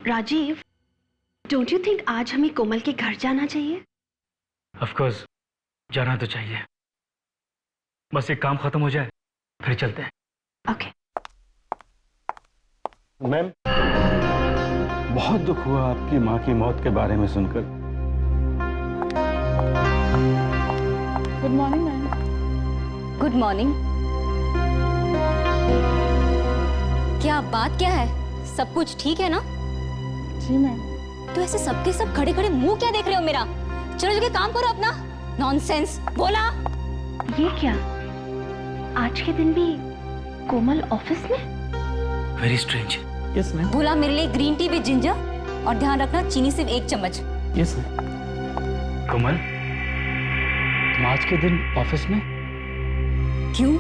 Rajiv, don't you think आज हमें कोमल के घर जाना चाहिए? ऑफ कोर्स जाना तो चाहिए, बस एक काम खत्म हो जाए फिर चलते हैं। ओके। मैम, बहुत दुख हुआ आपकी माँ की मौत के बारे में सुनकर। Good morning ma'am. Good morning. क्या बात क्या है? सब कुछ ठीक है ना? जी मैम। तो ऐसे सबके सब खड़े खड़े मुंह क्या देख रहे हो मेरा? चलो जगह काम करो अपना। नॉनसेंस बोला। ये क्या, आज के दिन भी कोमल ऑफिस में? Very strange. Yes ma'am. बोला मेरे लिए ग्रीन टी विद जिंजर और ध्यान रखना चीनी सिर्फ 1 चम्मच। Yes ma'am. कोमल, तुम आज के दिन ऑफिस में? क्यों?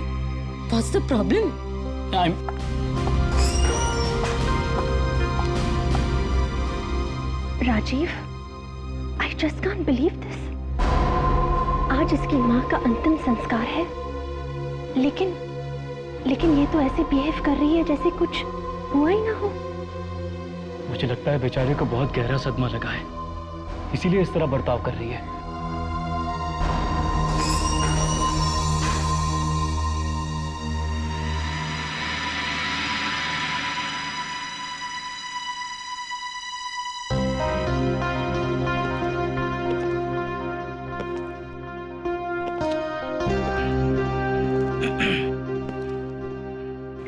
What's the problem? Rajiv, I just can't believe this. आज इसकी माँ का अंतिम संस्कार है, लेकिन ये तो ऐसे बिहेव कर रही है जैसे कुछ हुआ ही ना हो। मुझे लगता है बेचारे को बहुत गहरा सदमा लगा है, इसीलिए इस तरह बर्ताव कर रही है।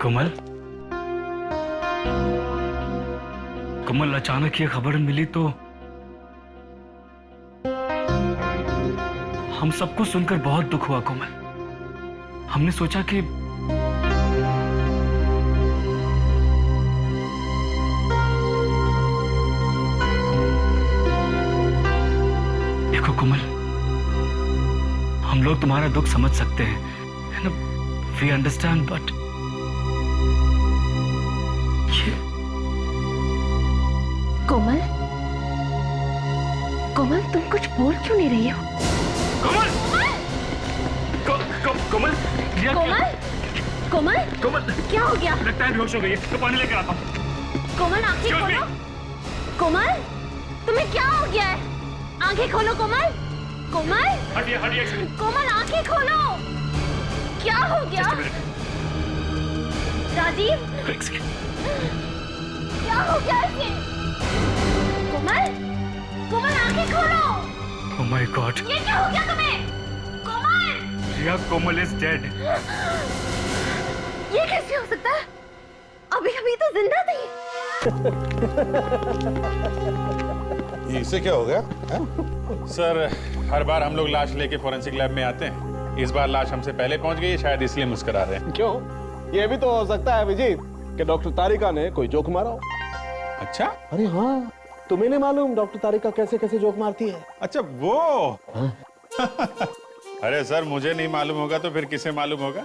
कोमल, कोमल, अचानक ये खबर मिली तो हम सबको सुनकर बहुत दुख हुआ। कोमल, हमने सोचा कि देखो कोमल, हम लोग तुम्हारा दुख समझ सकते हैं, वी अंडरस्टैंड, बट कोमल, कोमल, तुम कुछ बोल क्यों नहीं रही हो? कोमल! कोमल! कोमल, कोमल, कोमल! क्या हो गया? लगता है बेहोश हो गई है, तो पानी लेकर आता हूँ। कोमल, आंखें खोलो। कोमल, तुम्हें क्या हो गया है? आंखें खोलो कोमल। कोमल, हटिए, हटिए। कोमल, आंखें खोलो। क्या हो गया? राजीव, क्या हो गया इसे? कोमल, कोमल, आंखें खोलो। Oh my God! ये क्या हो गया तुम्हें? कोमल! रिया, कोमल is dead. ये कैसे हो सकता है? अभी तो जिंदा थी। ये इसे क्या हो गया है? सर, हर बार हम लोग लाश लेके फोरेंसिक लैब में आते हैं। इस बार लाश हमसे पहले पहुंच गई है, शायद इसलिए मुस्कुरा रहे हैं। क्यों? ये भी तो हो सकता है अभिजीत कि डॉक्टर तारिका ने कोई जोक मारा हो। अच्छा? अरे हाँ, तुम्हें नहीं मालूम डॉक्टर तारिका कैसे कैसे जोक मारती है? अच्छा वो। अरे सर, मुझे नहीं मालूम होगा तो फिर किसे मालूम होगा?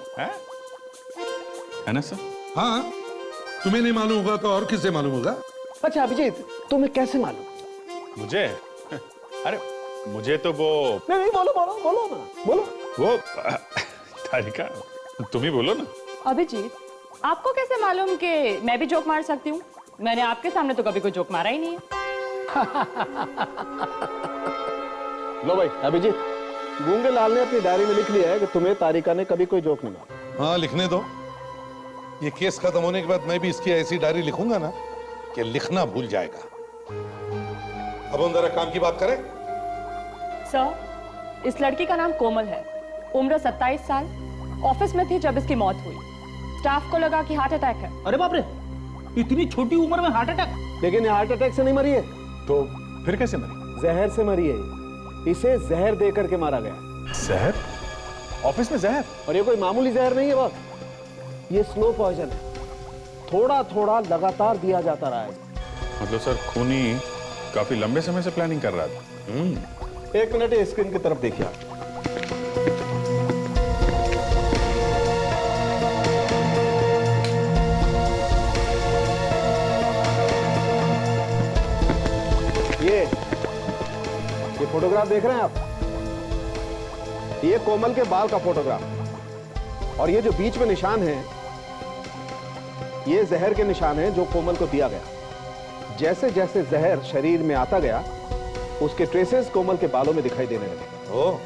है ना सर? हाँ, तुम्हें नहीं मालूम होगा तो और किसे मालूम होगा? अच्छा अभिजीत, तुम्हें कैसे मालूम? मुझे? अरे मुझे तो वो नहीं, बोलो बोलो बोलो ना, बोलो। वो तारिका, तुम ही बोलो ना। अभिजीत, आपको कैसे मालूम कि मैं भी जोक मार सकती हूँ? मैंने आपके सामने तो कभी कोई जोक मारा ही नहीं है। लो भाई अभिजीत, गूंगे लाल ने अपनी डायरी में लिख लिया है कि तुम्हें तारिका ने कभी कोई जोक नहीं मारा। हाँ, लिखने दो। ये केस खत्म होने के बाद मैं भी इसकी ऐसी डायरी लिखूंगा ना कि लिखना भूल जाएगा। अब हम जरा काम की बात करें। सर, इस लड़की का नाम कोमल है, उम्र 27 साल, ऑफिस में थी जब इसकी मौत हुई। स्टाफ को लगा कि हार्ट अटैक है। अरे बाप रे, इतनी छोटी उम्र में हार्ट अटैक? लेकिन ये हार्ट अटैक से नहीं मरी है। तो फिर कैसे मरी? जहर से मरी है। इसे जहर दे करके मारा गया। जहर? ऑफिस में जहर? और ये कोई मामूली जहर नहीं है बॉस, ये स्लो पॉइजन है। थोड़ा थोड़ा लगातार दिया जाता रहा है। मतलब सर, खूनी काफी लंबे समय से प्लानिंग कर रहा था। 1 मिनट ये स्क्रीन की तरफ देखिए आप। ये फोटोग्राफ देख रहे हैं आप? ये कोमल के बाल का फोटोग्राफ, और ये जो बीच में निशान है ये जहर के निशान है जो कोमल को दिया गया। जैसे जैसे जहर शरीर में आता गया, उसके ट्रेसेस कोमल के बालों में दिखाई देने लगे। ओ,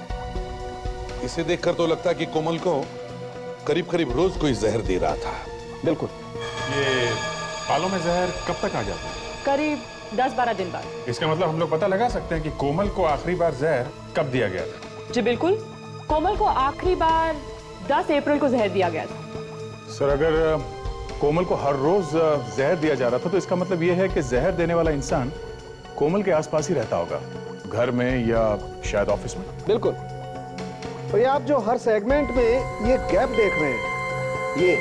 इसे देखकर तो लगता है कि कोमल को करीब करीब रोज कोई जहर दे रहा था। बिल्कुल। ये बालों में जहर कब तक आ जाता है? करीब 10-12 दिन बाद। इसका मतलब हम लोग पता लगा सकते हैं कि कोमल को आखिरी बार जहर कब दिया गया था? जी बिल्कुल, कोमल को आखिरी बार 10 अप्रैल को जहर दिया गया था। सर, अगर कोमल को हर रोज जहर दिया जा रहा था तो इसका मतलब यह है कि जहर देने वाला इंसान कोमल के आसपास ही रहता होगा, घर में या शायद ऑफिस में। बिल्कुल। और ये आप जो हर सेगमेंट में ये गैप देख रहे हैं, ये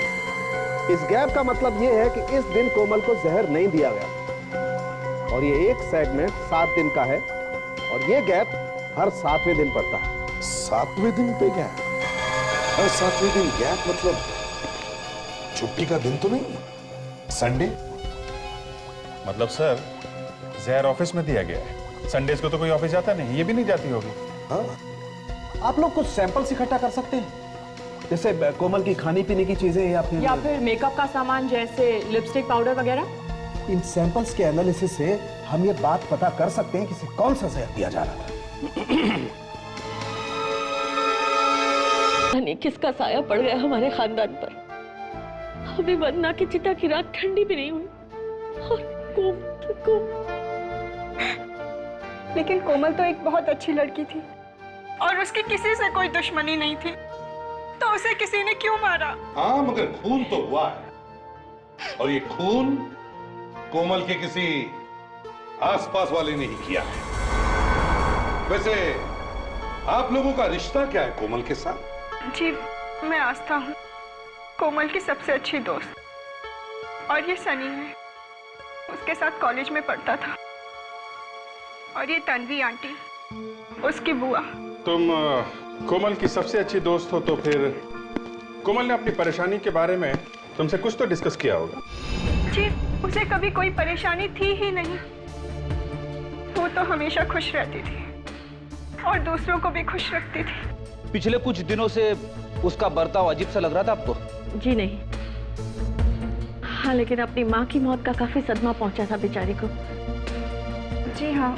इस गैप का मतलब ये है कि इस दिन कोमल को जहर नहीं दिया गया। और ये एक सेगमेंट 7 दिन का है और ये गैप हर 7वें दिन पड़ता है। 7वें दिन पे गैप? हर 7वें दिन गैप मतलब छुट्टी का दिन तो नहीं, संडे? मतलब सर, जहर ऑफिस में दिया गया है, संडेज को तो कोई ऑफिस जाता नहीं, ये भी नहीं जाती होगी। हाँ? आप लोग कुछ सैंपल्स इकट्ठा कर सकते हैं, जैसे कोमल की खाने पीने की चीजें या फिर मेकअप का सामान जैसे लिपस्टिक, पाउडर वगैरह। इन सैंपल्स के एनालिसिस से हम ये बात पता कर सकते हैं कि इसे कौन सा जहर दिया जा रहा था। नहीं, किसका साया पड़ गया हमारे खानदान पर। अभी वरना की चिता की रात ठंडी भी नहीं हुई और लेकिन कोमल तो एक बहुत अच्छी लड़की थी और उसकी किसी से कोई दुश्मनी नहीं थी, तो उसे किसी ने क्यों मारा? हाँ, मगर खून तो हुआ है और ये खून कोमल के किसी आसपास वाले ने ही किया है। वैसे आप लोगों का रिश्ता क्या है कोमल के साथ? जी, मैं आस्था हूँ, कोमल की सबसे अच्छी दोस्त। और ये सनी है, उसके साथ कॉलेज में पढ़ता था। और ये तन्वी आंटी, उसकी बुआ। तुम कोमल की सबसे अच्छी दोस्त हो तो फिर कोमल ने अपनी परेशानी के बारे में तुमसे कुछ तो डिस्कस किया होगा। जी, उसे कभी कोई परेशानी थी ही नहीं। वो तो हमेशा खुश रहती थी और दूसरों को भी खुश रखती थी। पिछले कुछ दिनों से उसका बर्ताव अजीब सा लग रहा था आपको? जी नहीं। हाँ, लेकिन अपनी माँ की मौत का काफी सदमा पहुंचा था बेचारी को। जी हाँ,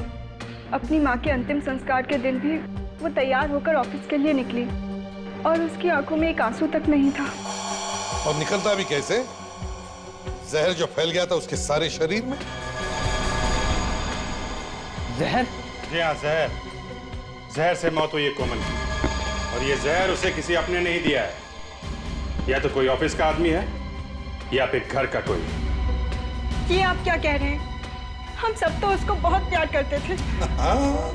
अपनी माँ के अंतिम संस्कार के दिन भी वो तैयार होकर ऑफिस के लिए निकली और उसकी आंखों में एक आंसू तक नहीं था। और निकलता भी कैसे? जहर जो फैल गया था उसके सारे शरीर में। जहर? जी हाँ, जहर। जहर से मौत हुई है कोमल की और ये जहर उसे किसी अपने ने ही दिया है। या तो कोई ऑफिस का आदमी है या फिर घर का कोई। ये आप क्या कह रहे हैं? हम सब तो उसको बहुत प्यार करते थे। हाँ,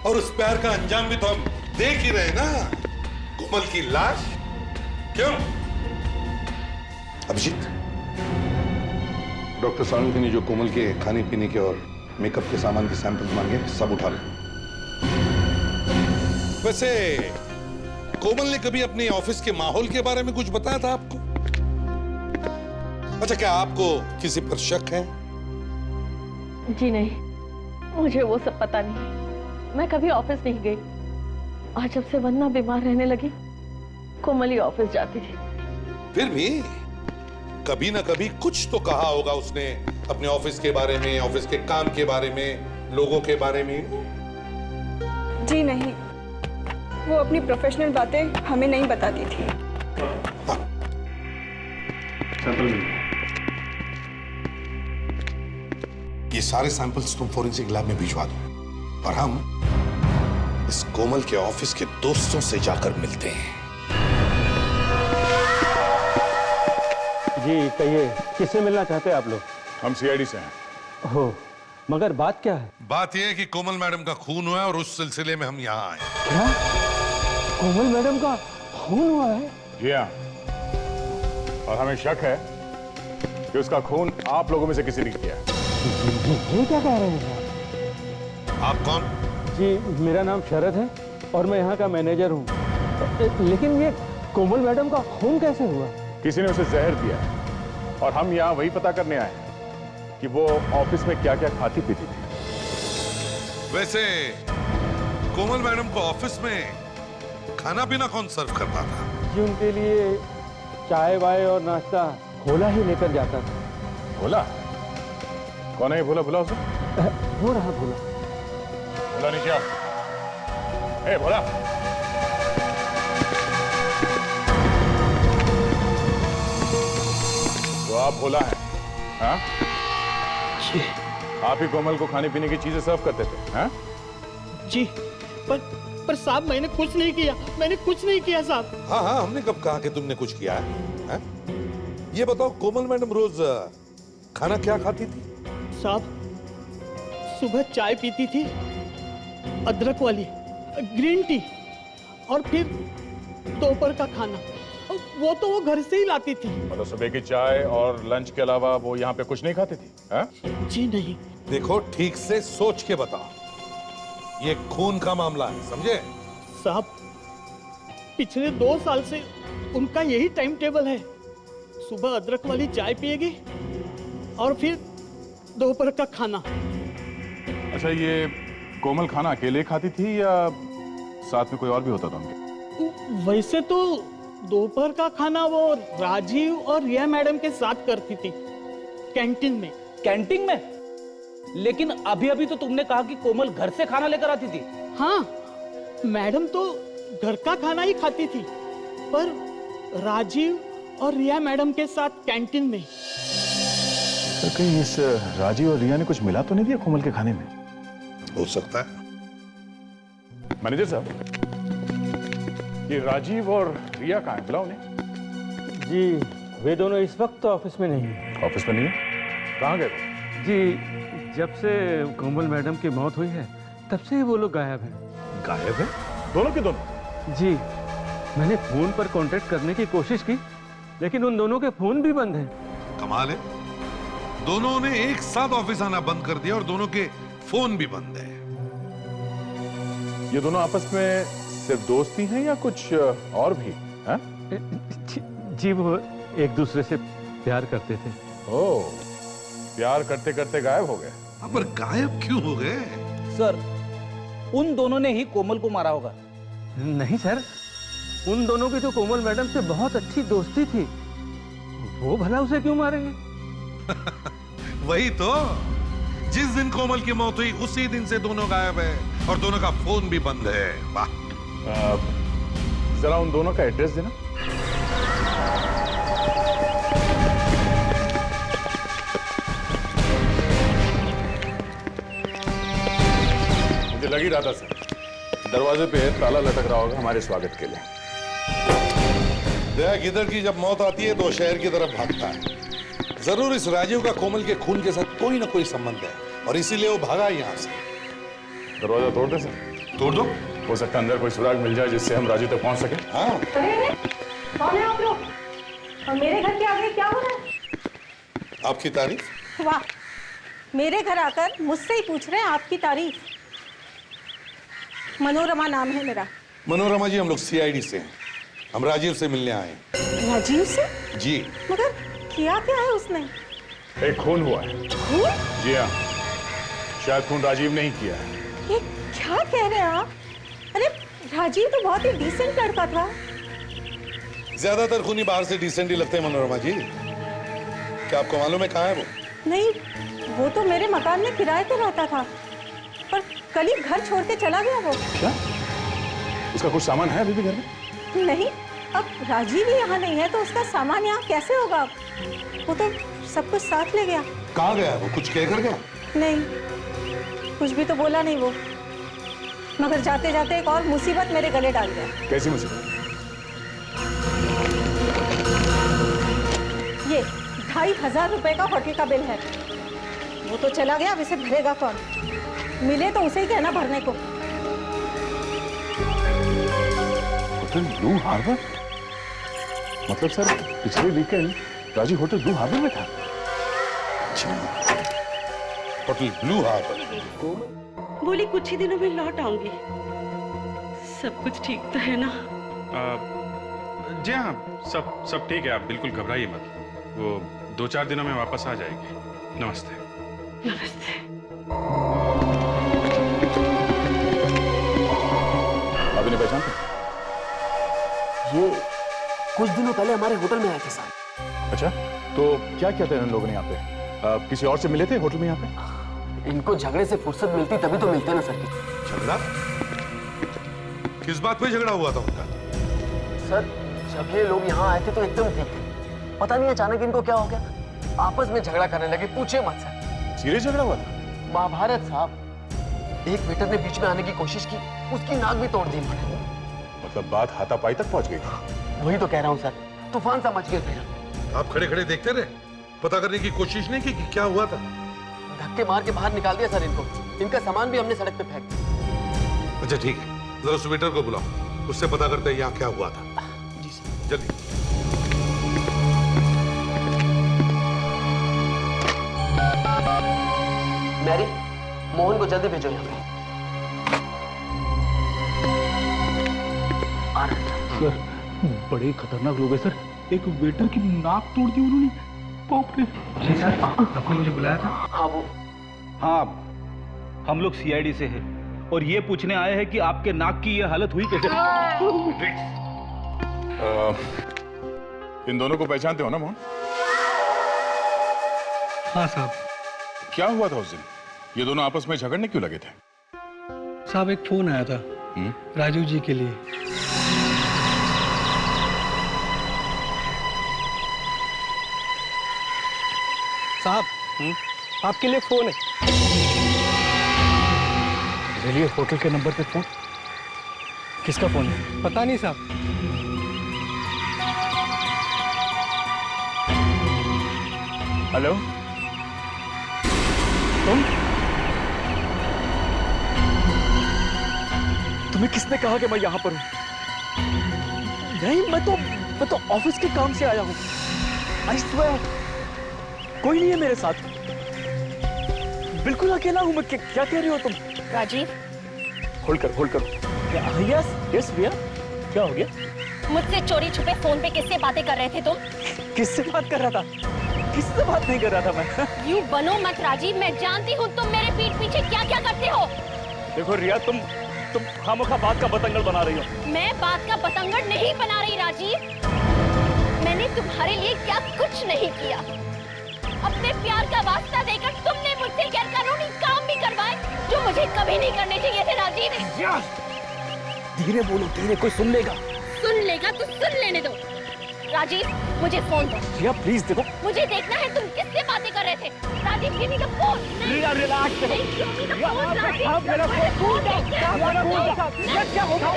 और उस प्यार का अंजाम भी तो हम देख ही रहे ना, कोमल की लाश। क्यों अभिजीत, डॉक्टर सालुंखे ने जो कोमल के खाने पीने के और मेकअप के सामान के सैंपल मांगे, सब उठा लो। वैसे कोमल ने कभी अपने ऑफिस के माहौल के बारे में कुछ बताया था आपको? अच्छा, क्या आपको किसी पर शक है? जी नहीं, मुझे वो सब पता नहीं। मैं कभी ऑफिस नहीं गई और जब से वंदना बीमार रहने लगी, कोमल ही ऑफिस जाती थी। फिर भी कभी ना कभी कुछ तो कहा होगा उसने अपने ऑफिस के बारे में, ऑफिस के काम के बारे में, लोगों के बारे में। जी नहीं, वो अपनी प्रोफेशनल बातें हमें नहीं बताती थी। ये सारे सैंपल्स तुम फोरेंसिक लैब में भिजवा दो और हम इस कोमल के ऑफिस के दोस्तों से जाकर मिलते हैं। जी कहिए, किससे मिलना चाहते हैं आप लोग? हम सीआईडी से हैं। हो, मगर बात क्या है? बात यह है कि कोमल मैडम का खून हुआ है और उस सिलसिले में हम यहाँ आए। क्या? कोमल मैडम का खून हुआ है? जी हाँ, और हमें शक है कि उसका खून आप लोगों में से किसी ने किया है। ये क्या कह रहे हैं आप कौन? जी, मेरा नाम शरद है और मैं यहाँ का मैनेजर हूँ। लेकिन ये कोमल मैडम का खून कैसे हुआ? किसी ने उसे जहर दिया है और हम यहाँ वही पता करने आए हैं कि वो ऑफिस में क्या क्या खाती पीती थी। वैसे कोमल मैडम को ऑफिस में खाना पीना कौन सर्व करता था? जी, उनके लिए चाय वाय और नाश्ता खोला ही लेकर जाता था। खोला? कौन है ये भोला? भोला उसे हो रहा भोला। भोला नीचे आओ। ए भोला, तो आप भोला हैं? हाँ? आप ही कोमल को खाने पीने की चीजें सर्व करते थे? हाँ? जी, पर साहब मैंने कुछ नहीं किया, मैंने कुछ नहीं किया साहब। हाँ हाँ, हमने कब कहा कि तुमने कुछ किया है? ये बताओ, कोमल मैडम रोज खाना क्या खाती थी? साहब सुबह चाय पीती थी, अदरक वाली, ग्रीन टी, और फिर दोपहर का खाना वो तो वो घर से ही लाती थी। मतलब सुबह की चाय और लंच के अलावा वो यहाँ पे कुछ नहीं खाती थी? हाँ? जी नहीं। देखो, ठीक से सोच के बताओ, ये खून का मामला है, समझे? साहब पिछले 2 साल से उनका यही टाइम टेबल है। सुबह अदरक वाली चाय पिएगी और फिर दोपहर का खाना। अच्छा, ये कोमल खाना अकेले खाती थी या साथ में कोई और भी होता था उनके? वैसे तो दोपहर का खाना वो राजीव और रिया मैडम के साथ करती थी, कैंटीन में। कैंटीन में? लेकिन अभी अभी तो तुमने कहा कि कोमल घर से खाना लेकर आती थी। हाँ, मैडम तो घर का खाना ही खाती थी, पर राजीव और रिया मैडम के साथ कैंटीन में। तो कहीं इस राजीव और रिया ने कुछ मिला तो नहीं दिया कोमल के खाने में? हो सकता है। मैनेजर साहब, ये राजीव और रिया कहाँ हैं? बुलाओ उन्हें। जी, वे दोनों इस वक्त तो ऑफिस में नहीं है। ऑफिस में नहीं है? कहाँ गए? जी, जब से कोमल मैडम की मौत हुई है तब से ही वो लोग गायब हैं। गायब है? दोनों के दोनों? जी, मैंने फोन पर कांटेक्ट करने की कोशिश की, लेकिन उन दोनों के फोन भी बंद हैं। कमाल है, दोनों ने एक साथ ऑफिस आना बंद कर दिया और दोनों के फोन भी बंद है। ये दोनों आपस में सिर्फ दोस्ती हैं या कुछ और भी? हाँ? जी, वो एक दूसरे से प्यार करते थे। ओह, प्यार करते करते गायब हो गए। पर गायब क्यों हो गए? सर, उन दोनों ने ही कोमल को मारा होगा। नहीं सर, उन दोनों की तो कोमल मैडम से बहुत अच्छी दोस्ती थी, वो भला उसे क्यों मारेंगे? वही तो, जिस दिन कोमल की मौत हुई उसी दिन से दोनों गायब है और दोनों का फोन भी बंद है। वाह! जरा उन दोनों का एड्रेस देना। मुझे लग ही रहा था सर, दरवाजे पे ताला लटक रहा होगा हमारे स्वागत के लिए। देख, इधर की जब मौत आती है तो शहर की तरफ भागता है। जरूर इस राजीव का कोमल के खून के साथ कोई ना कोई संबंध है और इसीलिए वो भागा यहाँ से। दरवाजा तोड़ दे सर। तोड़ दो। हो सकता है अंदर कोई सुराग मिल जाए जिससे हम राजीव तक पहुंच सके। हाँ। कौन है आप लोग? और मेरे घर के आगे क्या हो रहा है? आपकी तारीफ? वाह, मेरे घर आकर मुझसे ही पूछ रहे हैं आपकी तारीफ। मनोरमा नाम है मेरा। मनोरमा जी, हम लोग सीआईडी से हैं। हम राजीव से मिलने आए हैं। राजीव से? जी। मगर किया क्या है उसने? एक खून हुआ है। खून? जी हाँ, शायद खून राजीव ने ही किया है। ये क्या कह रहे हैं आप? अरे राजीव तो बहुत ही डिसेंट लड़का था। ज्यादातर खूनी बाहर से डिसेंट ही लगते हैं मनोरमा जी। क्या आपको मालूम है कहाँ है वो? नहीं, वो तो मेरे मकान में किराए पे रहता था, पर कल ही घर छोड़ के चला गया वो। क्या? उसका कुछ सामान है अभी भी घर में? नहीं, अब राजीव ही यहाँ नहीं है तो उसका सामान यहाँ कैसे होगा? वो तो सब कुछ साथ ले गया। कहाँ गया वो? कुछ कह कर गया? नहीं, कुछ भी तो बोला नहीं वो, मगर जाते जाते एक और मुसीबत मेरे गले डाल गया। कैसी मुसीबत? ये 2500 रुपए का होटल का बिल है। वो तो चला गया, अब इसे भरेगा कौन? मिले तो उसे ही कहना भरने को। Hotel blue harbour? मतलब सर, पिछले weekend Rajiv hotel blue harbour में था। Hotel blue harbour? बोली कुछ ही दिनों में लौट आऊंगी। सब कुछ ठीक तो है ना? जी हाँ, सब ठीक है। आप बिल्कुल घबराइए मत। वो 2-4 दिनों में वापस आ जाएगी। नमस्ते। नमस्ते। अभी नहीं पहचानते? ये कुछ दिनों पहले हमारे होटल में आए थे साहब। अच्छा, तो क्या किया था इन लोगों ने यहाँ पे? किसी और से मिले थे होटल में यहाँ पे? इनको झगड़े से फुर्सत मिलती तभी तो मिलते ना सर। झगड़ा? किस बात पे झगड़ा हुआ था उनका? सर जब ये लोग यहाँ आए थे तो एकदम ठीक थे, पता नहीं अचानक इनको क्या हो गया, आपस में झगड़ा करने लगे, पूछे मत सर। सीरियस झगड़ा हुआ था? महाभारत साहब, एक वेटर ने बीच में आने की कोशिश की, उसकी नाक भी तोड़ दी इन्होंने। मतलब बात हाथापाई तक पहुंच गई? वही तो कह रहा हूँ सर, तूफान सा मच गया फिर। आप खड़े खड़े देखते रहे, पता करने की कोशिश नहीं की कि क्या हुआ था? धक्के मार के बाहर निकाल दिया सर इनको, इनका सामान भी हमने सड़क पे फेंक दिया। अच्छा ठीक है, जरा उस वेटर को बुलाओ, उससे पता करते हैं यहाँ क्या हुआ था। जी सर। जल्दी। मैरी, मोहन को जल्दी भेजो यहाँ पे। सर बड़े खतरनाक लोग हैं सर, एक वेटर की नाक तोड़ दी उन्होंने। बाप रे। जी सर, आपने मुझे बुलाया था? हाँ वो। हाँ, हम लोग सीआईडी से हैं और ये पूछने आए हैं कि आपके नाक की ये हालत हुई कैसे? इन दोनों को पहचानते हो ना मोहन? हाँ साहब। क्या हुआ था उस दिन? ये दोनों आपस में झगड़ने क्यों लगे थे? साहब एक फोन आया था राजू जी के लिए। साहब आपके लिए फोन है। चलिए, होटल के नंबर पे फोन। किसका फोन है? पता नहीं साहब। हेलो, तुम्हें किसने कहा कि मैं यहाँ पर हूँ? नहीं, मैं तो ऑफिस के काम से आया हूँ। आई स्वेयर, कोई नहीं है मेरे साथ, बिल्कुल अकेला हूँ मैं। क्या कह रही हो तुम? राजीव, होल्ड करो। यस भैया, क्या हो गया? मुझसे चोरी छुपे फोन पे किससे बातें कर रहे थे तुम? किससे बात कर रहा था? किससे बात नहीं कर रहा था मैं। यूं बनो मत राजीव, मैं जानती हूँ तुम मेरे पीठ पीछे क्या क्या करते हो। देखो रिया, तुम खामोखा बात का बतंगड़ बना रही हो। मैं बात का बतंगड़ नहीं बना रही राजीव, मैंने तुम्हारे लिए क्या कुछ नहीं किया। अपने प्यार का वास्ता देकर तुमने मुझसे गैरकानूनी काम भी करवाए जो मुझे कभी नहीं करने चाहिए थे राजीव। धीरे बोलो, धीरे, कोई सुन लेगा। सुन लेगा तो सुन लेने दो। राजीव, मुझे फोन दो। रिया प्लीज देखो, मुझे देखना है तुम किससे बातें कर रहे थे। Rajiv, give me the phone. Riya relax. क्या होगा?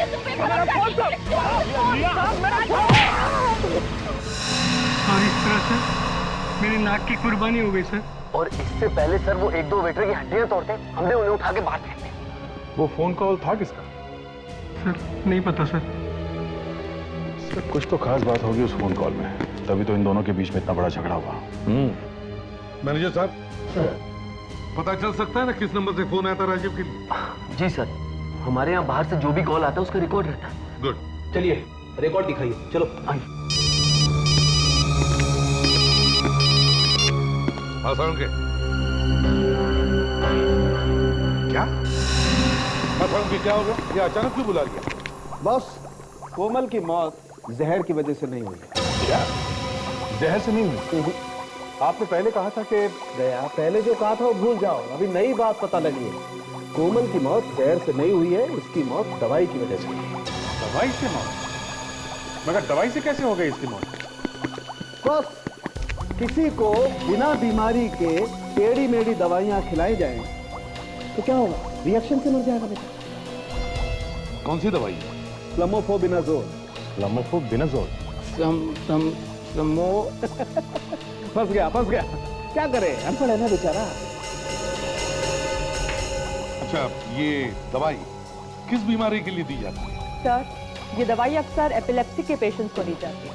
और इस तरह से मेरी नाक की कुर्बानी हो गई सर। और इससे पहले सर वो एक दो वेटर की हड्डियां तोड़ते, हमने उन्हें उठा के बाहर फेंक दिया। वो फोन कॉल था किसका? सर नहीं पता सर। कुछ तो खास बात होगी उस फोन कॉल में, तभी तो इन दोनों के बीच में इतना बड़ा झगड़ा हुआ। मैनेजर साहब, पता चल सकता है ना किस नंबर से फोन आया था राजीव के लिए? जी सर, हमारे यहाँ बाहर से जो भी कॉल आता है उसका रिकॉर्ड रहता है। गुड। चलिए रिकॉर्ड दिखाइए, चलो आइए। हाँ साउंड के क्या? हाँ साउंड के क्या होगा? ये अचानक क्यों बुला लिया? बस कोमल की मौत जहर की वजह से नहीं हुई। क्या? जहर से नहीं हुई? आपने पहले कहा था कि दया, पहले जो कहा था वो भूल जाओ, अभी नई बात पता लगी है। कोमल की मौत जहर से नहीं हुई है, इसकी मौत दवाई की वजह से हुई है। दवाई से मौत? मगर दवाई से कैसे हो गई इसकी मौत? बस किसी को बिना बीमारी के टेढ़ी मेढ़ी दवाइयां खिलाई जाएं तो क्या होगा? रिएक्शन से मर जाएगा बेटा। कौन सी दवाई? फ्लमोफोबिनाजोल। फ्लमोफोबिनाजोल? फंस गया। क्या करे, अनपढ़ है ना बेचारा। अच्छा, ये दवाई किस बीमारी के लिए दी जाती है? सर, ये दवाई अक्सर एपिलेप्सी के पेशेंट्स को दी जाती है।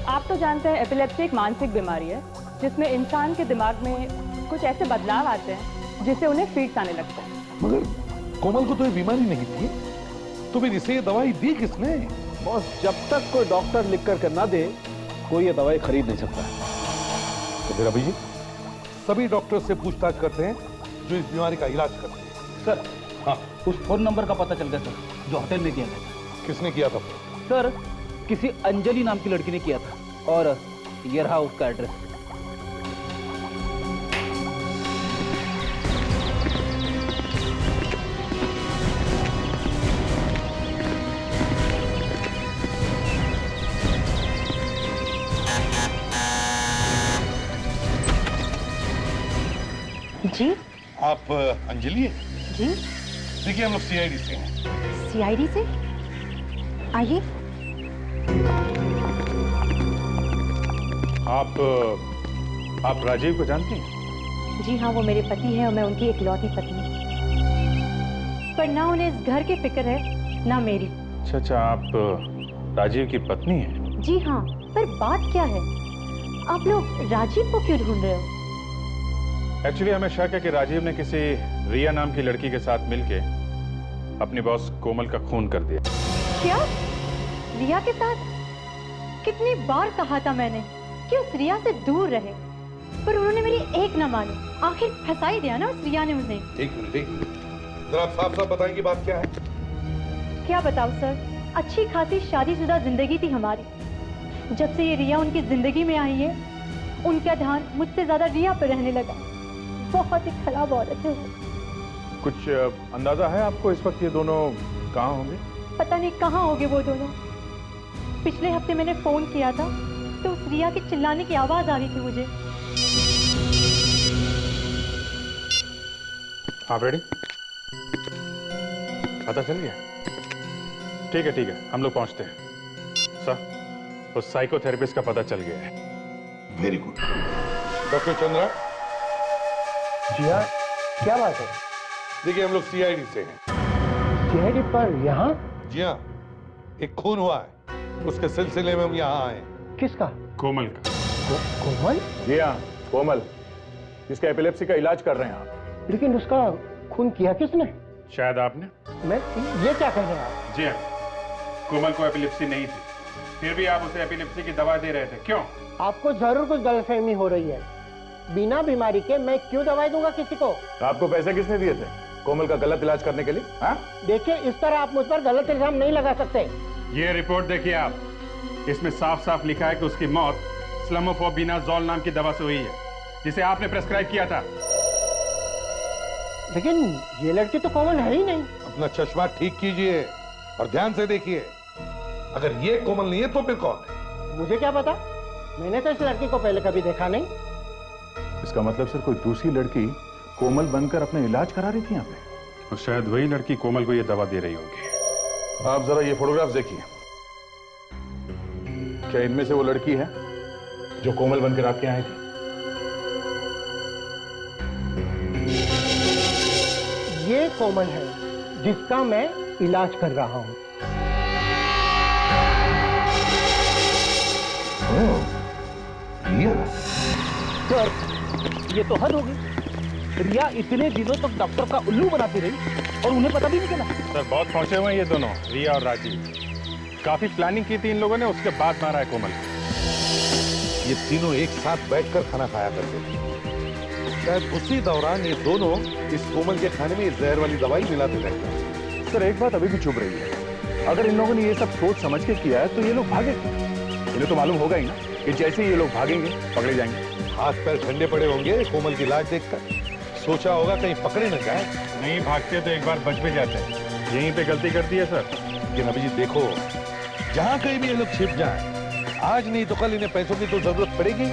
आप तो जानते हैं एपिलेप्सी एक मानसिक बीमारी है जिसमें इंसान के दिमाग में कुछ ऐसे बदलाव आते हैं जिससे उन्हें फीट्स आने लगते हैं। मगर कोमल को तो ये बीमारी नहीं थी, तो फिर इसे ये दवाई दी किसने? बॉस, जब तक कोई डॉक्टर लिख कर ना दे कोई ये दवाई खरीद नहीं सकता। तो फिर अभी जी सभी डॉक्टर से पूछताछ करते हैं जो इस बीमारी का इलाज करते हैं। सर हाँ, उस फोन नंबर का पता चल गया सर, जो होटल में दिया गया था। किसने किया था? सर किसी अंजलि नाम की लड़की ने किया था और ये रहा उसका एड्रेस। जी। आप अंजलि हैं? जी। देखिए हम लोग सीआईडी से हैं। सीआईडी से? आइए। आप राजीव को जानती हैं? जी हाँ, वो मेरे पति हैं और मैं उनकी इकलौती पत्नी। पर ना उन्हें इस घर की फिक्र है ना मेरी। अच्छा, आप राजीव की पत्नी हैं? जी हाँ, पर बात क्या है? आप लोग राजीव को क्यों ढूंढ रहे हो? एक्चुअली हमें शक है कि राजीव ने किसी रिया नाम की लड़की के साथ मिलके अपनी बॉस कोमल का खून कर दिया। क्या? रिया के साथ? कितनी बार कहा था मैंने कि उस रिया से दूर रहे, पर उन्होंने मेरी एक न मानी। आखिर फंसा ही दिया ना उस रिया ने मुझे। एक मिनट, जरा आप साफ साफ बताएंगे बात क्या है? क्या बताऊं सर, अच्छी खासी शादीशुदा जिंदगी थी हमारी। जब से ये रिया उनकी जिंदगी में आई है, उनका ध्यान मुझसे ज्यादा रिया पर रहने लगा। बहुत ही खराब औरत है वो। कुछ अंदाजा है आपको इस वक्त ये दोनों कहाँ होंगे? पता नहीं कहाँ होंगे वो दोनों। पिछले हफ्ते मैंने फोन किया था तो उस रिया के चिल्लाने की आवाज आ रही थी मुझे। आप रेडी? पता चल गया? ठीक है, हम लोग पहुंचते हैं। सर, उस साइकोथेरेपिस्ट का पता चल गया है। Very good. डॉक्टर चंद्रा। जी हाँ, क्या बात है? देखिए हम लोग सीआईडी से हैं। सीआईडी पर यहाँ? जी हाँ, एक खून हुआ है, उसके सिलसिले में हम यहाँ आए। किसका? कोमल का। कोमल? जी हाँ, कोमल, जिसका एपिलेप्सी का इलाज कर रहे हैं आप। लेकिन उसका खून किया किसने? शायद आपने। मैं? ये क्या कह रहे हैं आप? जी हाँ, कोमल को एपिलेप्सी नहीं थी, फिर भी आप उसे एपिलेप्सी की दवा दे रहे थे, क्यों? आपको जरूर कुछ गलतफहमी हो रही है। बिना बीमारी के मैं क्यों दवाई दूंगा किसी को? आपको पैसे किसने दिए थे कोमल का गलत इलाज करने के लिए? हाँ? देखिए, इस तरह आप मुझ पर गलत इल्जाम नहीं लगा सकते। ये रिपोर्ट देखिए आप, इसमें साफ साफ लिखा है कि उसकी मौत स्लमोफोबिनाजोल नाम की दवा से हुई है, जिसे आपने प्रेस्क्राइब किया था। लेकिन ये लड़की तो कोमल है ही नहीं। अपना चश्मा ठीक कीजिए और ध्यान से देखिए। अगर ये कोमल नहीं है तो फिर कौन है? मुझे क्या पता, मैंने तो इस लड़की को पहले कभी देखा नहीं। इसका मतलब सर कोई दूसरी लड़की कोमल बनकर अपना इलाज करा रही थी यहाँ पे, और शायद वही लड़की कोमल को ये दवा दे रही होगी। आप जरा ये फोटोग्राफ देखिए। क्या इनमें से वो लड़की है जो कोमल बनकर आपके यहाँ आई थी? ये कोमल है जिसका मैं इलाज कर रहा हूँ। रिया? सर, ये तो हद होगी। रिया इतने दिनों तक डॉक्टर का उल्लू बनाती रही और उन्हें पता भी नहीं चला। सर, बहुत पहुंचे हुए हैं ये दोनों, रिया और राजीव। काफी प्लानिंग की थी इन लोगों ने, उसके बाद मारा है कोमल। ये तीनों एक साथ बैठकर खाना खाया करते थे। शायद उसी दौरान ये दोनों इस कोमल के खाने में जहर वाली दवाई मिलाते रहते। सर, एक बात अभी भी चुभ रही है। अगर इन लोगों ने ये सब सोच समझ के किया है तो ये लोग भागे। इन्हें तो मालूम होगा ही ना कि जैसे ये लोग भागेंगे पकड़े जाएंगे। हाथ पैर ठंडे पड़े होंगे कोमल की लाश देखकर। सोचा होगा कहीं पकड़े न जाए। नहीं भागते तो एक बार बच भी जाते हैं। यहीं पे गलती कर दी है सर। लेकिन अभिजीत देखो, जहां कहीं भी ये लोग छिप जाएं, आज नहीं तो कल इन्हें पैसों की तो जरूरत पड़ेगी,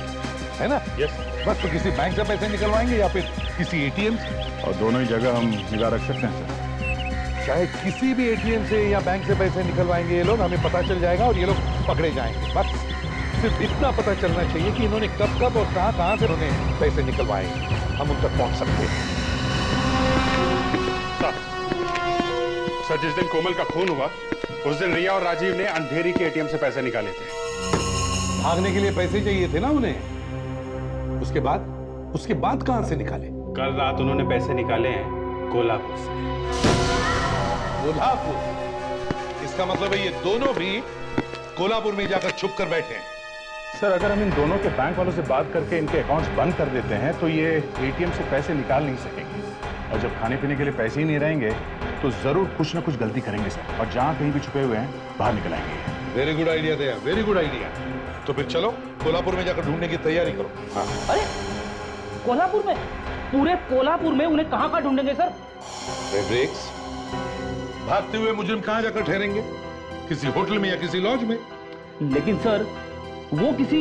है ना? यस। बस तो किसी बैंक से पैसे निकलवाएंगे या फिर किसी एटीएम से। और दोनों ही जगह हम निगाह रख सकते हैं सर। चाहे किसी भी एटीएम से या बैंक से पैसे निकलवाएंगे ये लोग, हमें पता चल जाएगा और ये लोग पकड़े जाएंगे। बस सिर्फ इतना पता चलना चाहिए कि इन्होंने कब कब और कहां से उन्हें पैसे निकलवाए, हम उन तक पहुंच सकते हैं। सर, जिस दिन कोमल का खून हुआ उस दिन रिया और राजीव ने अंधेरी के एटीएम से पैसे निकाले थे। भागने के लिए पैसे चाहिए थे ना उन्हें। उसके बाद कहां से निकाले? कल रात उन्होंने पैसे निकाले हैं कोल्हापुर से। कोल्हापुर? इसका मतलब है ये दोनों भी कोल्हापुर में जाकर छुप कर बैठे हैं। सर, अगर हम इन दोनों के बैंक वालों से बात करके इनके अकाउंट्स बंद कर देते हैं तो ये एटीएम से पैसे निकाल नहीं सकेंगे, और जब खाने पीने के लिए पैसे ही नहीं रहेंगे तो जरूर कुछ ना कुछ गलती करेंगे सर, और जहां कहीं भी छुपे हुए हैं बाहर निकल आएंगे। वेरी गुड आइडिया दिया, वेरी गुड आइडिया। तो फिर चलो कोल्हापुर में जाकर ढूंढने की तैयारी करो। हाँ। अरे कोल्हापुर में? पूरे कोल्हापुर में उन्हें कहाँ ढूंढेंगे सर? ब्रेक्स, भागते हुए मुजरिम कहां जाकर ठहरेंगे? किसी होटल में या किसी लॉज में। लेकिन सर, वो किसी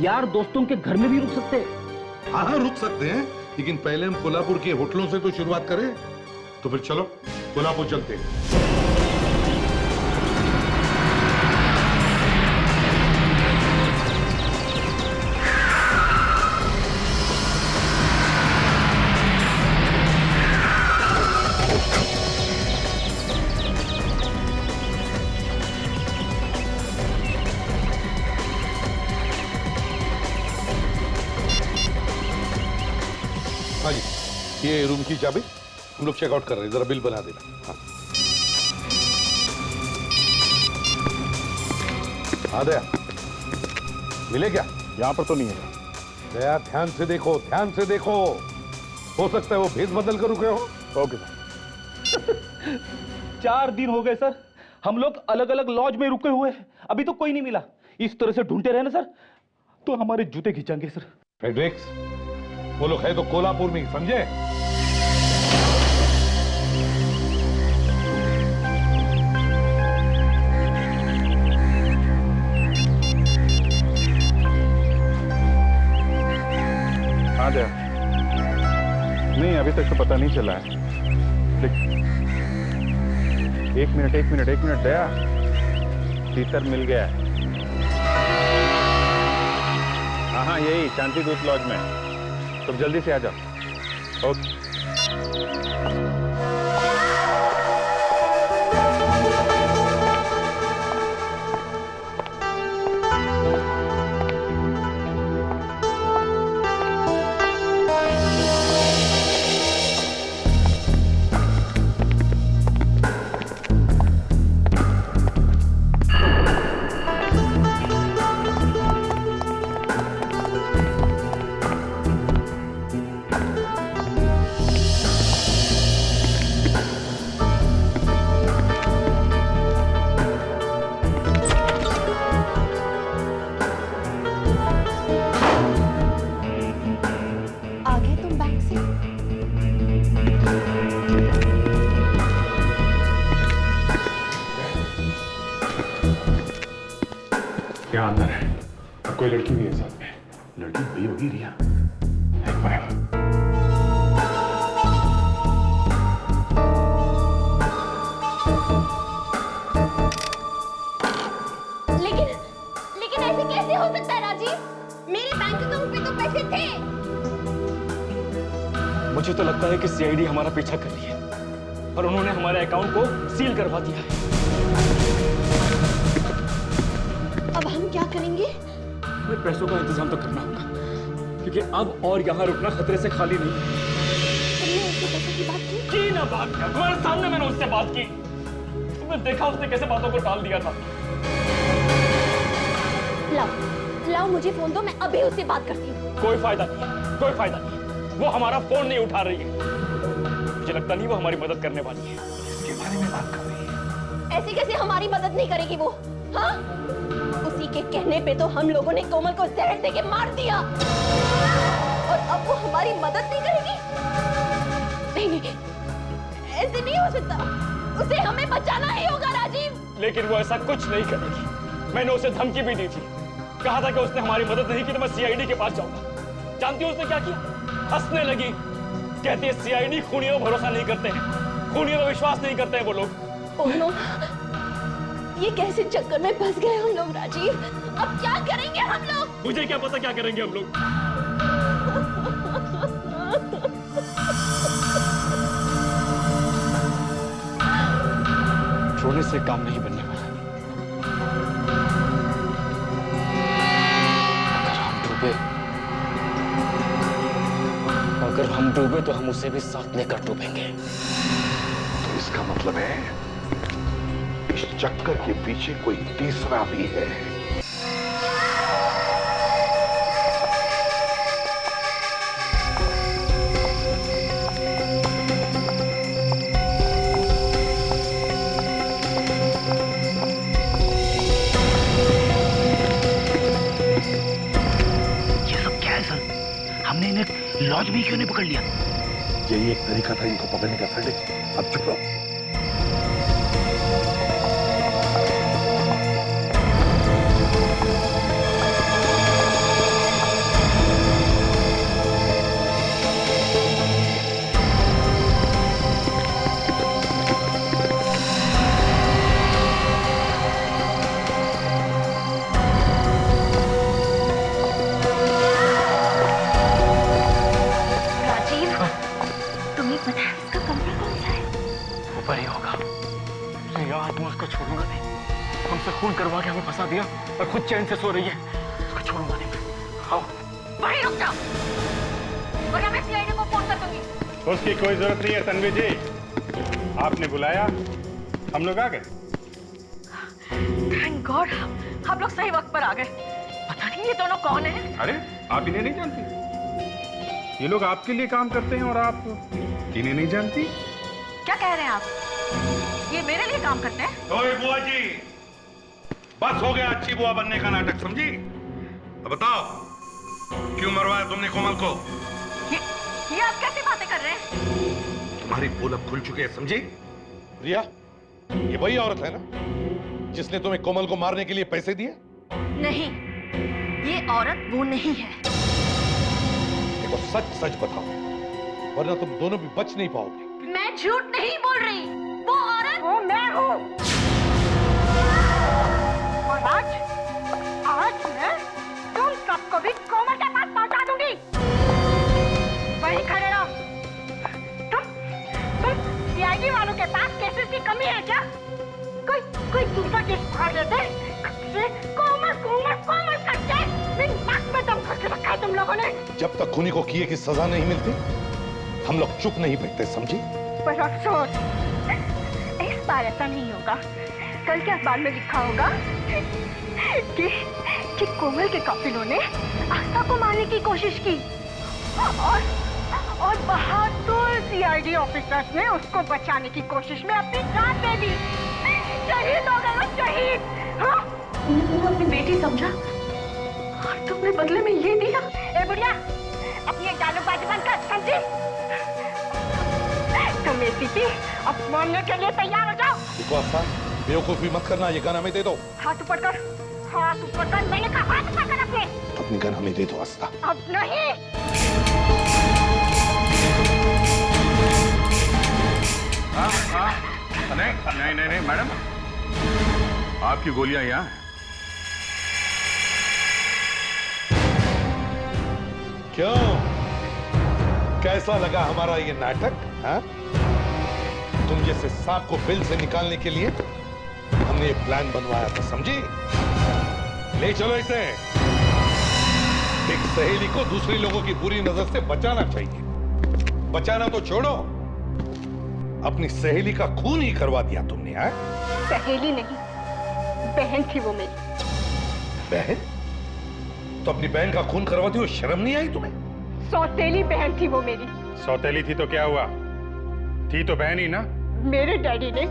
यार दोस्तों के घर में भी रुक सकते, हाँ हाँ रुक सकते हैं, लेकिन पहले हम कोल्हापुर के होटलों से तो शुरुआत करें। तो फिर चलो कोल्हापुर चलते हैं। हाँ जी, ये रूम की चाबी, हम लोग चेकआउट कर रहे हैं, जरा बिल बना देना। हाँ हाँ दया, मिले क्या? यहाँ पर तो नहीं है। दया ध्यान से देखो, ध्यान से देखो, हो सकता है वो भेस बदल कर रुके हो। Okay sir. 4 दिन हो गए सर, हम लोग अलग अलग लॉज में रुके हुए हैं, अभी तो कोई नहीं मिला। इस तरह से ढूंढते रहे ना सर तो हमारे जूते खींचेंगे सर। फ्रेडरिक्स, वो लोग है तो कोल्हापुर में, समझे? हाँ दया, नहीं अभी तक तो पता नहीं चला है, लेकिन एक मिनट दया, तीतर मिल गया है। हाँ यही शांति दूत लॉज में, तुम जल्दी से आ जाओ। ओके। यहाँ अंदर है और कोई लड़की भी है साथ में। लड़की वही होगी रिया। एक मिनट। लेकिन ऐसे कैसे हो सकता है राजीव? मेरे बैंक अकाउंट पे तो पैसे थे। मुझे तो लगता है कि सीआईडी हमारा पीछा कर रही है और उन्होंने हमारे अकाउंट को सील करवा दिया है। अब हम क्या करेंगे? हमें पैसों का इंतजाम तो करना होगा, क्योंकि अब और यहाँ रुकना खतरे से खाली नहीं है। तुमने उससे पैसे की बात की? ना बात किया, तुम्हारे सामने मैंने उससे बात की। तुमने देखा उसने कैसे बातों को टाल दिया था। लाओ मुझे फोन दो, मैं अभी उससे बात करती हूँ। कोई फायदा नहीं, कोई फायदा नहीं। वो हमारा फोन नहीं उठा रही है। मुझे लगता नहीं वो हमारी मदद करने वाली है। इसके बारे में बात कर रही है। ऐसे कैसे हमारी मदद नहीं करेगी वो? हाँ? उसी के कहने पे तो हम लोगों ने कोमल को जहर देके मार दिया, और अब वो हमारी मदद नहीं करेगी? नहीं, ऐसे नहीं हो सकता। उसे हमें बचाना ही होगा राजीव। लेकिन वो ऐसा कुछ नहीं करेगी। मैंने उसे धमकी भी दी थी, कहा था कि उसने हमारी मदद नहीं की तो मैं सीआईडी के पास जाऊंगा। जानती हो उसने क्या किया? हंसने लगी, कहती है सीआईडी खूनियों पर भरोसा नहीं करते हैं, खूनियों पर विश्वास नहीं करते हैं वो लोग। ओह नो, ये कैसे चक्कर में फंस गए हम लोग राजीव? अब क्या करेंगे हम लोग? मुझे क्या पता क्या करेंगे हम लोग। रोने से काम नहीं बनने वाला। अगर हम डूबे तो हम उसे भी साथ लेकर डूबेंगे। तो इसका मतलब है इस चक्कर के पीछे कोई तीसरा भी है। ये सब क्या है सर? हमने इन्हें लॉज में क्यों नहीं पकड़ लिया? यही एक तरीका था इनको पकड़ने का। फ्रेडरिक्स, अब चुप रहो। पता है उसका कमरा कौन सा है? ऊपर ही होगा। रिया, आज मैं उसको छोड़ूंगा नहीं। हमसे खून करवा के हमें फंसा दिया और खुद चैन से सो रही है। उसको छोड़ूंगा नहीं मैं। आओ। वहीं रुक जाओ, वरना मैं सीआईडी को फोन कर दूंगी। उसकी कोई जरूरत नहीं है तन्वी जी। आपने बुलाया, हम लोग आ गए। थैंक गॉड, हम लोग सही वक्त पर आ गए। पता नहीं ये दोनों कौन है? अरे आप इन्हें नहीं जानती? ये लोग आपके लिए काम करते हैं और आप इन्हें नहीं जानती? क्या कह रहे हैं आप? ये मेरे लिए काम करते हैं? ओए बुआ जी, बस हो गया अच्छी बुआ बनने का नाटक, समझी? अब बताओ, क्यों मरवाया तुमने कोमल को? ये आप कैसी बातें कर रहे हैं? तुम्हारी पोल अब खुल चुकी है, समझी? रिया, ये वही औरत है ना जिसने तुम्हें कोमल को मारने के लिए पैसे दिए? नहीं, ये औरत वो नहीं है। देखो, सच सच बताओ, वरना तुम दोनों भी बच नहीं पाओगे। मैं झूठ नहीं बोल रही। वो औरत वो मैं हूँ। और आज मैं तुम सबको भी कोमल के पास पहुंचा दूंगी। वहीं खड़े रहो। तुम सीआईडी वालों के पास केसेस की कमी है क्या? कोई दूसरा केस फाड़ लेते? कोमल करके नाक में दम करके रखा है तुम लोगों ने। जब तक खूनी को किए की सजा नहीं मिलती, हम लोग चुप नहीं बैठते, समझी? पर अफसोस, इस बार ऐसा नहीं होगा। कल के अखबार में लिखा होगा कि कोमल के काफिलों ने आस्था को मारने की कोशिश की और बहादुर सीआईडी ऑफिसर्स ने उसको बचाने की कोशिश में अपनी जान दे दी। शहीद हो गए, शहीद। हाँ? तुमने अपनी बेटी समझा और तुमने बदले में ये दिया? ए बुढ़िया, अपनी जालूबाजी बंद कर, समझी? तुम एसीपी अब मारने के लिए तैयार हो जाओ। देखो अफसार, बेवकूफी मत करना, ये गन हमें दे दो। हाथ ऊपर कर, मैंने कहा हाथ ऊपर कर अपने। अपनी गन हमें दे दो आस्था। अब नहीं। नहीं मैडम, आपकी गोलियां यहाँ हैं। क्यों, कैसा लगा हमारा ये नाटक? हाँ? तुम जैसे सांप को बिल से निकालने के लिए हमने ये प्लान बनवाया था, समझी? ले चलो इसे। एक सहेली को दूसरे लोगों की बुरी नजर से बचाना चाहिए। बचाना तो छोड़ो, अपनी सहेली का खून ही करवा दिया तुमने। हाँ? सहेली नहीं, बहन थी वो मेरी। बहन? तो अपनी बहन का खून करवाती हो शर्म नहीं आई तुम्हें? सौतेली बहन थी वो मेरी। सौतेली थी तो क्या हुआ? थी तो बहन ही ना। मेरे डैडी ने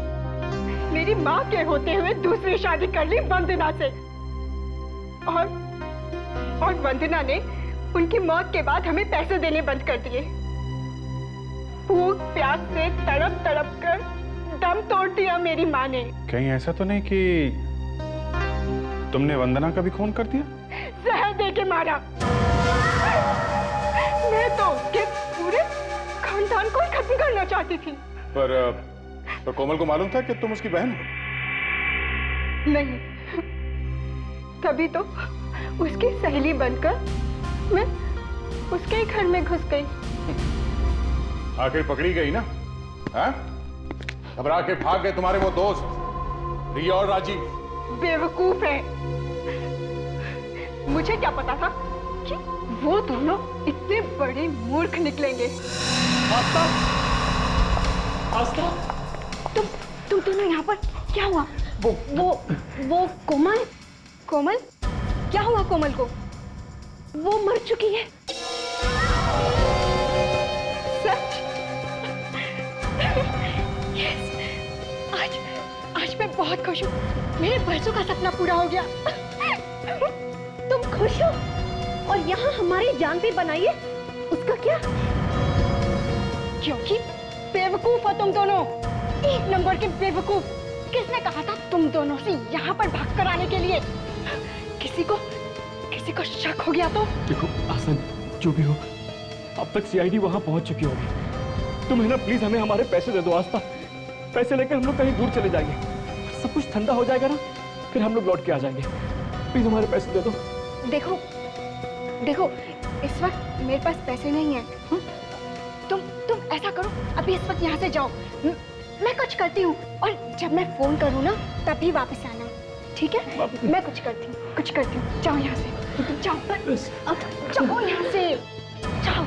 मेरी माँ के होते हुए दूसरी शादी कर ली वंदना से, और वंदना ने उनकी मौत के बाद हमें पैसे देने बंद कर दिए। भूख प्यास से तड़प तड़प कर दम तोड़ दिया मेरी माँ ने। कहीं ऐसा तो नहीं कि तुमने वंदना का भी खून कर दिया? जहर दे के मारा। मैं तो उसके पूरे खानदान को ही खत्म करना चाहती थी। पर कोमल को मालूम था कि तुम उसकी बहन हो? नहीं, तभी तो उसकी सहेली बनकर मैं उसके ही घर में घुस गई। आखिर पकड़ी गई ना? हाँ? घबरा के भाग गए तुम्हारे वो दोस्त रिया और राजीव। बेवकूफ है। मुझे क्या पता था कि वो दोनों इतने बड़े मूर्ख निकलेंगे। आस्था, आस्था, तुम दोनों यहाँ पर क्या हुआ? वो कोमल क्या हुआ कोमल को? वो मर चुकी है। सच? यस। आज मैं बहुत खुश हूँ। मेरे बरसों का सपना पूरा हो गया। तुम खुश हो और यहाँ हमारी जान पे बनाइए, उसका क्या? क्योंकि बेवकूफ हो तुम दोनों, एक नंबर के बेवकूफ। किसने कहा था तुम दोनों से यहाँ पर भाग कर आने के लिए? किसी को शक हो गया तो? देखो आसन, जो भी हो, अब तक सीआईडी वहां पहुंच चुकी होगी। तुम है ना, प्लीज हमें हमारे पैसे दे दो आस्था। पैसे लेकर हम लोग कहीं दूर चले जाएंगे, सब कुछ ठंडा हो जाएगा ना, फिर हम लोग लौट के आ जाएंगे। प्लीज हमारे पैसे दे दो। देखो, इस वक्त मेरे पास पैसे नहीं है। तुम ऐसा करो, अभी अभी इस वक्त यहाँ से जाओ। मैं कुछ करती हूँ और जब मैं फोन करूँ ना तभी वापस आना, ठीक है? मैं कुछ करती हूँ। जाओ यहाँ से, जाओ जाओ यहाँ से, जाओ।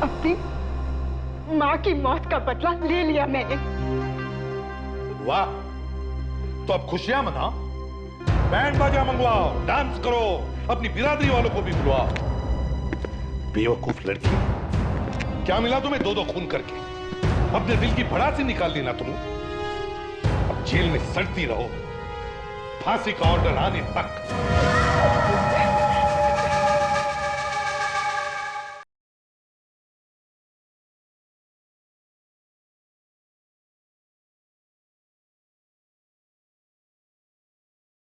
अपनी माँ की मौत का बदला ले लिया मैंने। वाह, तो अब खुशियां मनाओ, बैंड बाजा मंगवाओ, डांस करो, अपनी बिरादरी वालों को भी बुलाओ। बेवकूफ लड़की, क्या मिला तुम्हें 2-2 खून करके? अपने दिल की भड़ासी निकाल ली ना तुम। अब जेल में सड़ती रहो फांसी का ऑर्डर आने तक।